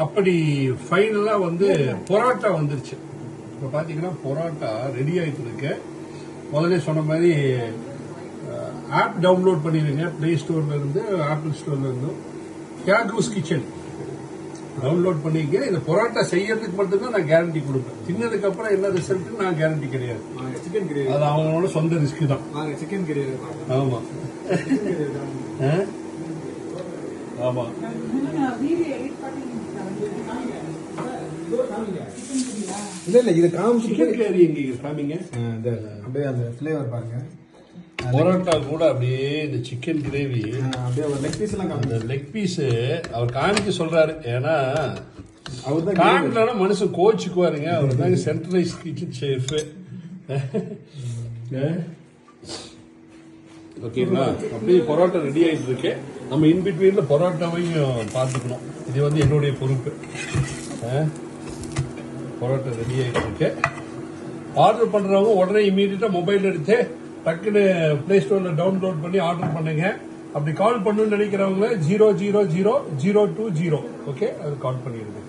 அப்படி ஃபைனலா வந்து பொராட்டா வந்துருச்சு. இப்போ பாத்தீங்கன்னா பொராட்டா ரெடி ஆயிட்டு இருக்கு. முதல்ல சொன்ன மாதிரி ஆப் டவுன்லோட் பண்ணிடுங்க, பிளே ஸ்டோர்ல இருந்து ஆப்பிள் ஸ்டோர்ல இருந்து. கியாகூஸ் கிச்சன் டவுன்லோட் பண்ணிக்க. இந்த பொராட்டா செய்யறதுக்கு மட்டும்தான் நான் கேரண்டி கொடுப்பேன். தின்னதுக்கு அப்புறம் என்ன ரிசல்ட் நான் கேரண்டி கிடையாது. சிக்கன் கிரேவி அது அவங்களோட சொந்த ரிஸ்க் தான். Chicken gravy. ஆமா ஆமா. இல்ல இது காமிச்சு சிக்கன் கிரேவி எங்க காமிங்க. அப்படியே அந்த ஃபிளேவர் பாருங்க. பொரோட்டா கூட அப்படியே இந்த சிக்கன் கிரேவி அப்படியே ஒரு லெக் பீஸ் எல்லாம் அந்த லெக் பீஸ் அவர் காமிக்க சொல்றாரு. ஏன்னா அவர் தான் காமிக்கலன்னா மனுஷன் கோச்சுக்குவாருங்க. அவர் தாங்க சென்ட்ரலைஸ் கிச்சன் ஷெஃப். ஓகேங்களா? அப்படியே பொரோட்டா ரெடி ஆயிட்டு இருக்கு. நம்ம இன்பிட்வீன்ல பொரோட்டாவையும் பார்த்துக்கணும். இது வந்து என்னுடைய பொறுப்பு. பொரோட்டா ரெடி ஆயிட்டு இருக்கு. ஆர்டர் பண்றவங்க உடனே இமீடியட்டா மொபைல் எடுத்து டக்குன்னு பிளே ஸ்டோர்ல டவுன்லோட் பண்ணி ஆர்டர் பண்ணுங்க. அப்படி கால் பண்ணணும்னு நினைக்கிறவங்க 0000220 ஓகே, அது கால் பண்ணிடுங்க.